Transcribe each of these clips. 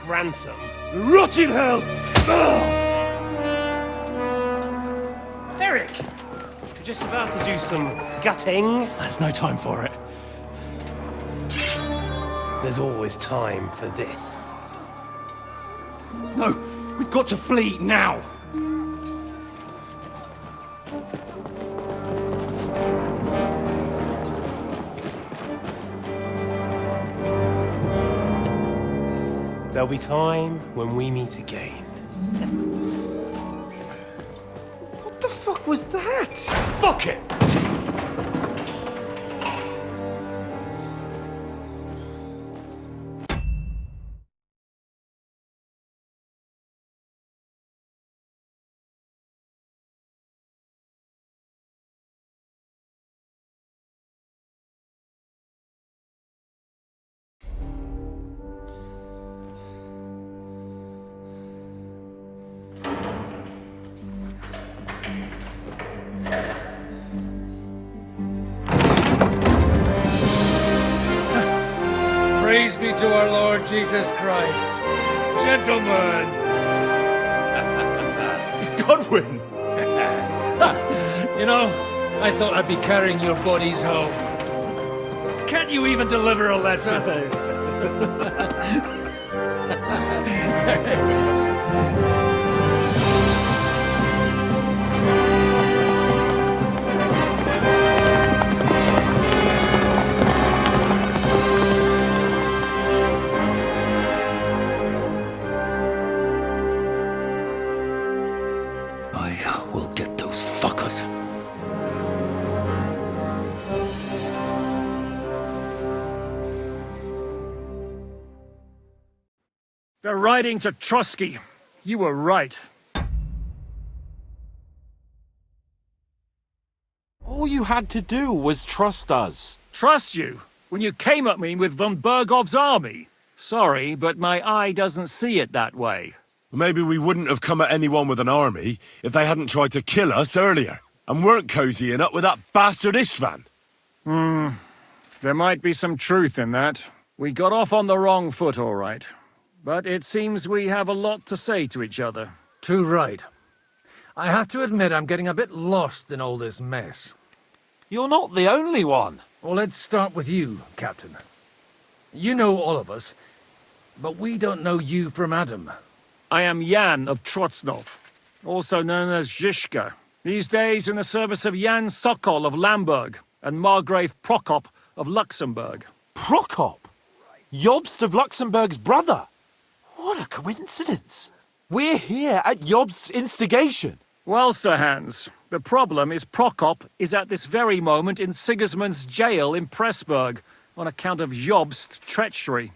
ransom. Rot in hell! Eric! You're just about to do some gutting. There's no time for it. There's always time for this. No, we've got to flee now. There'll be time when we meet again. What the fuck was that? Fuck it! Praise be to our Lord Jesus Christ. Gentlemen! It's Godwin! You know, I thought I'd be carrying your bodies home. Can't you even deliver a letter? I will get those fuckers. They're riding to Trotsky. You were right. All you had to do was trust us. Trust you? When you came at me with von Bergov's army? Sorry, but my eye doesn't see it that way. Maybe we wouldn't have come at anyone with an army if they hadn't tried to kill us earlier, and weren't cozying up with that bastard Istvan. There might be some truth in that. We got off on the wrong foot, all right. But it seems we have a lot to say to each other. Too right. I have to admit I'm getting a bit lost in all this mess. You're not the only one. Well, let's start with you, Captain. You know all of us, but we don't know you from Adam. I am Jan of Trotsnov, also known as Zhishka. These days in the service of Jan Sokol of Lamberg and Margrave Prokop of Luxembourg. Prokop? Jobst of Luxembourg's brother? What a coincidence. We're here at Jobst's instigation. Well, Sir Hans, the problem is Prokop is at this very moment in Sigismund's jail in Pressburg on account of Jobst's treachery,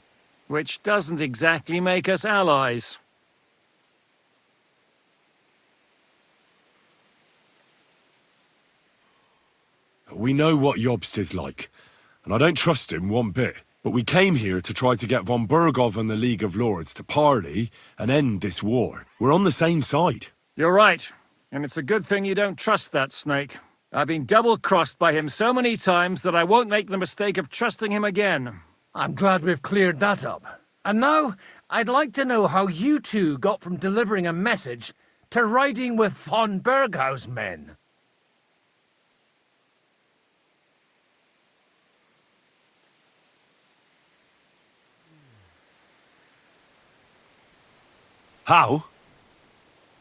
which doesn't exactly make us allies. We know what Jobst is like, and I don't trust him one bit. But we came here to try to get von Bergov and the League of Lords to parley and end this war. We're on the same side. You're right, and it's a good thing you don't trust that snake. I've been double-crossed by him so many times that I won't make the mistake of trusting him again. I'm glad we've cleared that up. And now, I'd like to know how you two got from delivering a message to riding with von Berghaus men. How?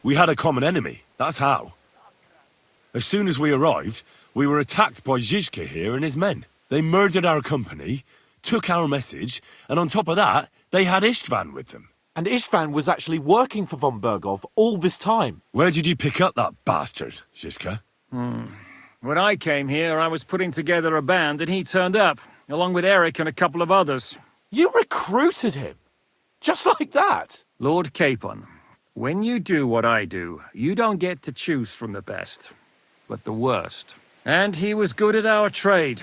We had a common enemy, that's how. As soon as we arrived, we were attacked by Zizka here and his men. They murdered our company, took our message, and on top of that, they had Istvan with them. And Istvan was actually working for von Bergov all this time. Where did you pick up that bastard, Zizka? When I came here, I was putting together a band and he turned up, along with Eric and a couple of others. You recruited him? Just like that? Lord Capon, when you do what I do, you don't get to choose from the best, but the worst. And he was good at our trade.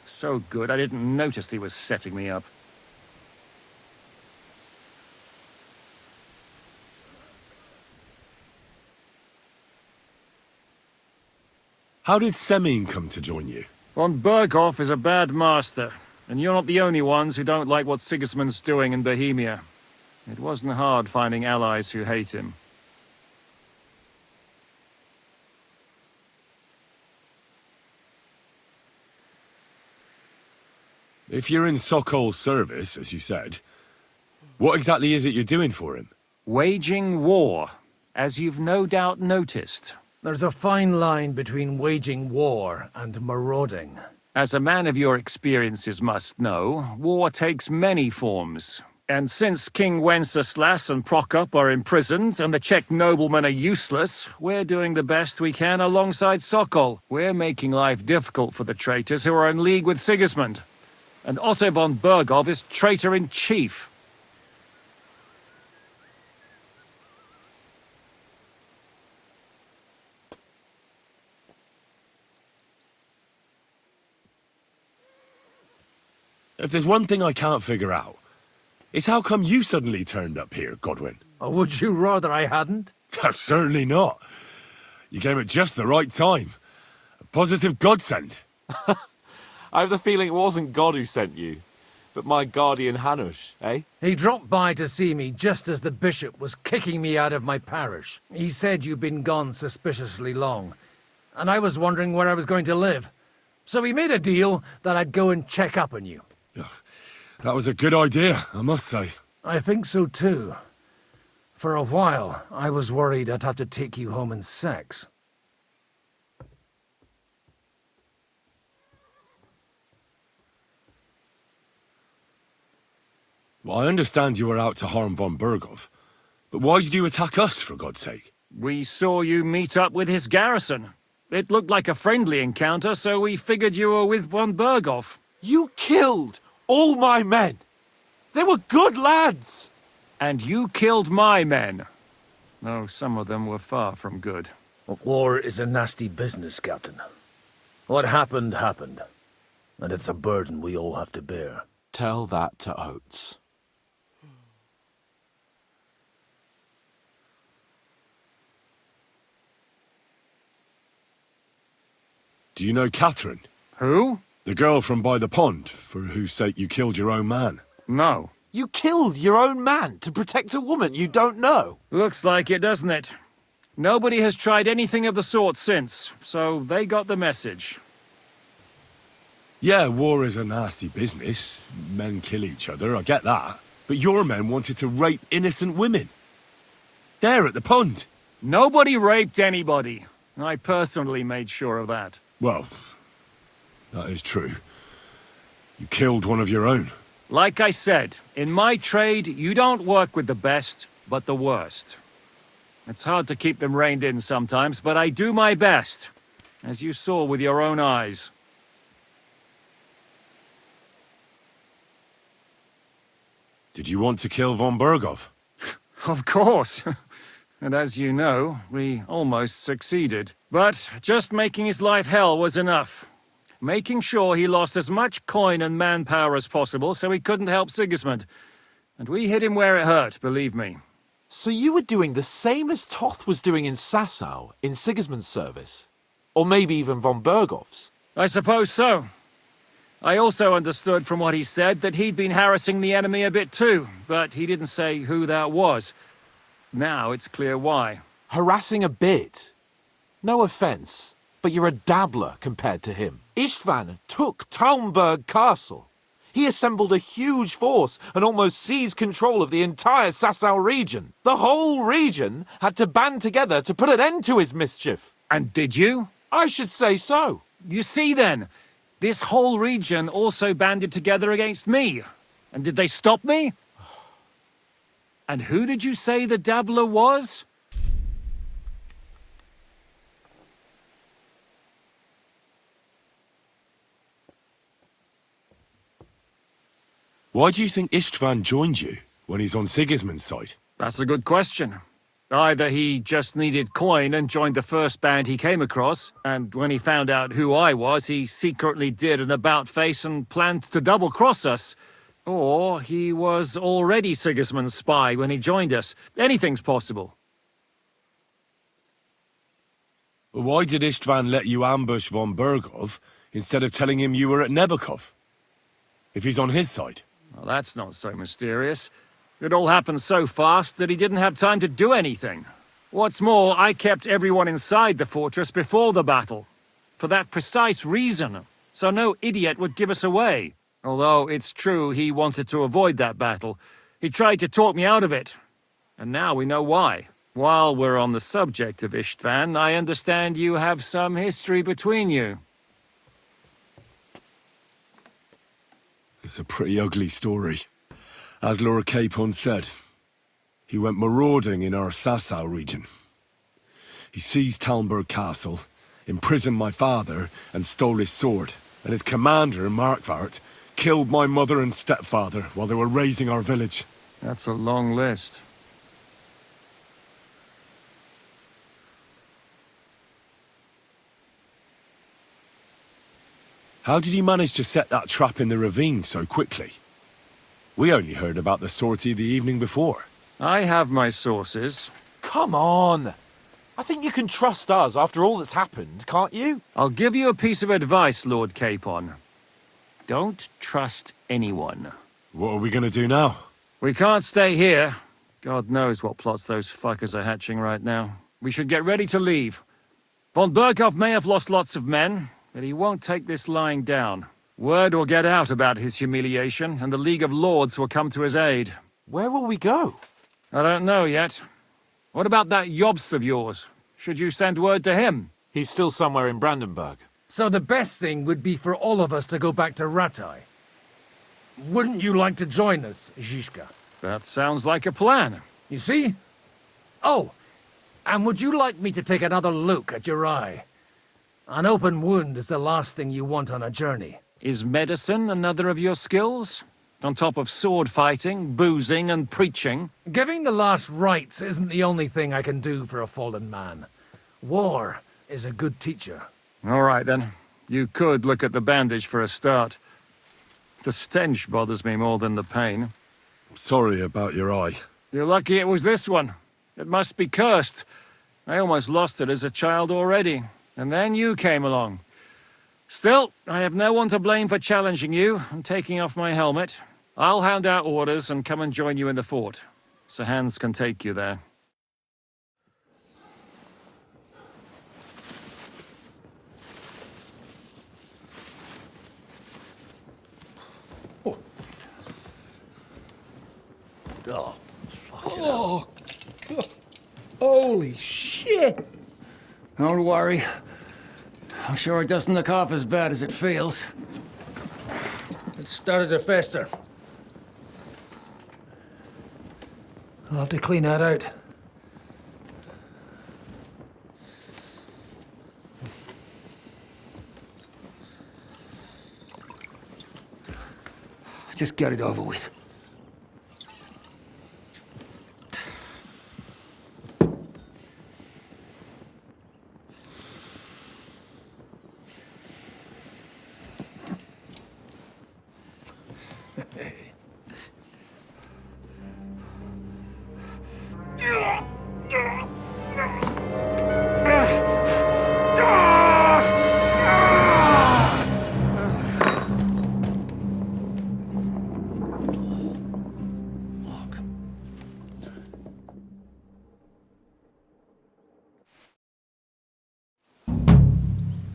So good, I didn't notice he was setting me up. How did Semyon come to join you? Von Berghoff is a bad master, and you're not the only ones who don't like what Sigismund's doing in Bohemia. It wasn't hard finding allies who hate him. If you're in Sokol's service, as you said, what exactly is it you're doing for him? Waging war, as you've no doubt noticed. There's a fine line between waging war and marauding. As a man of your experiences must know, war takes many forms. And since King Wenceslas and Prokop are imprisoned and the Czech noblemen are useless, we're doing the best we can alongside Sokol. We're making life difficult for the traitors who are in league with Sigismund. And Otto von Bergov is traitor-in-chief. If there's one thing I can't figure out, it's how come you suddenly turned up here, Godwin? Or would you rather I hadn't? Certainly not. You came at just the right time. A positive godsend. I have the feeling it wasn't God who sent you, but my guardian Hanush, eh? He dropped by to see me just as the bishop was kicking me out of my parish. He said you'd been gone suspiciously long, and I was wondering where I was going to live. So we made a deal that I'd go and check up on you. That was a good idea, I must say. I think so too. For a while, I was worried I'd have to take you home in sex. Well, I understand you were out to harm von Bergov, but why did you attack us, for God's sake? We saw you meet up with his garrison. It looked like a friendly encounter, so we figured you were with von Bergov. You killed all my men! They were good lads! And you killed my men. Though some of them were far from good. War is a nasty business, Captain. What happened, happened. And it's a burden we all have to bear. Tell that to Oates. Do you know Catherine? Who? The girl from by the pond, for whose sake you killed your own man. No. You killed your own man to protect a woman you don't know. Looks like it, doesn't it? Nobody has tried anything of the sort since, so they got the message. Yeah, war is a nasty business. Men kill each other, I get that. But your men wanted to rape innocent women. There at the pond. Nobody raped anybody. I personally made sure of that. Well, that is true. You killed one of your own. Like I said, in my trade, you don't work with the best, but the worst. It's hard to keep them reined in sometimes, but I do my best, as you saw with your own eyes. Did you want to kill von Bergov? Of course. And as you know, we almost succeeded. But just making his life hell was enough. Making sure he lost as much coin and manpower as possible so he couldn't help Sigismund. And we hit him where it hurt, believe me. So you were doing the same as Toth was doing in Sasau, in Sigismund's service? Or maybe even von Bergov's? I suppose so. I also understood from what he said that he'd been harassing the enemy a bit too, but he didn't say who that was. Now it's clear why. Harassing a bit? No offence, but you're a dabbler compared to him. Istvan took Talmberg Castle. He assembled a huge force and almost seized control of the entire Sasau region. The whole region had to band together to put an end to his mischief. And did you? I should say so. You see then, this whole region also banded together against me. And did they stop me? And who did you say the dabbler was? Why do you think Istvan joined you when he's on Sigismund's side? That's a good question. Either he just needed coin and joined the first band he came across, and when he found out who I was, he secretly did an about-face and planned to double-cross us. Or he was already Sigismund's spy when he joined us. Anything's possible. But why did Istvan let you ambush von Bergov instead of telling him you were at Nebakov? If he's on his side. Well, that's not so mysterious. It all happened so fast that he didn't have time to do anything. What's more, I kept everyone inside the fortress before the battle. For that precise reason, so no idiot would give us away. Although it's true he wanted to avoid that battle. He tried to talk me out of it. And now we know why. While we're on the subject of Istvan, I understand you have some history between you. It's a pretty ugly story. As Lord Capon said, he went marauding in our Sasau region. He seized Talmberg Castle, imprisoned my father, and stole his sword. And his commander, Markvart, killed my mother and stepfather while they were raising our village. That's a long list. How did he manage to set that trap in the ravine so quickly? We only heard about the sortie the evening before. I have my sources. Come on! I think you can trust us after all that's happened, can't you? I'll give you a piece of advice, Lord Capon. Don't trust anyone. What are we gonna do now? We can't stay here. God knows what plots those fuckers are hatching right now. We should get ready to leave. Von Berghoff may have lost lots of men, but he won't take this lying down. Word will get out about his humiliation, and the League of Lords will come to his aid. Where will we go? I don't know yet. What about that Jobst of yours? Should you send word to him? He's still somewhere in Brandenburg. So the best thing would be for all of us to go back to Ratai. Wouldn't you like to join us, Zizka? That sounds like a plan. You see? Oh, and would you like me to take another look at your eye? An open wound is the last thing you want on a journey. Is medicine another of your skills? On top of sword fighting, boozing, and preaching? Giving the last rites isn't the only thing I can do for a fallen man. War is a good teacher. All right, then. You could look at the bandage for a start. The stench bothers me more than the pain. Sorry about your eye. You're lucky it was this one. It must be cursed. I almost lost it as a child already. And then you came along. Still, I have no one to blame for challenging you and taking off my helmet. I'll hand out orders and come and join you in the fort. Sir Hans can take you there. Oh, fucking Oh, God. Holy shit! Don't worry. I'm sure it doesn't look half as bad as it feels. It started to fester. I'll have to clean that out. Just get it over with.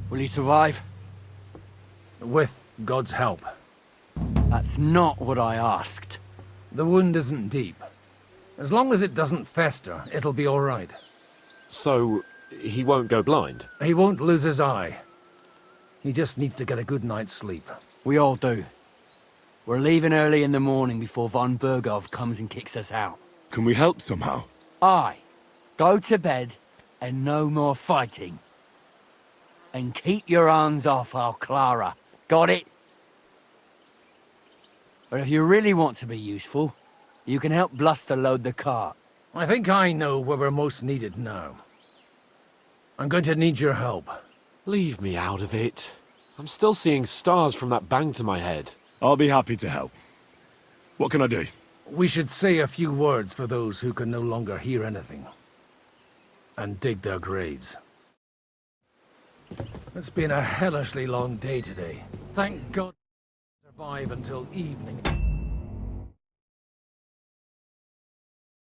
Will he survive? With God's help. That's not what I asked. The wound isn't deep. As long as it doesn't fester, it'll be all right. So, he won't go blind? He won't lose his eye. He just needs to get a good night's sleep. We all do. We're leaving early in the morning before von Berghoff comes and kicks us out. Can we help somehow? Aye. Go to bed and no more fighting. And keep your hands off our Clara. Got it? But if you really want to be useful, you can help Bluster load the cart. I think I know where we're most needed now. I'm going to need your help. Leave me out of it. I'm still seeing stars from that bang to my head. I'll be happy to help. What can I do? We should say a few words for those who can no longer hear anything. And dig their graves. It's been a hellishly long day today. Thank God I survive until evening.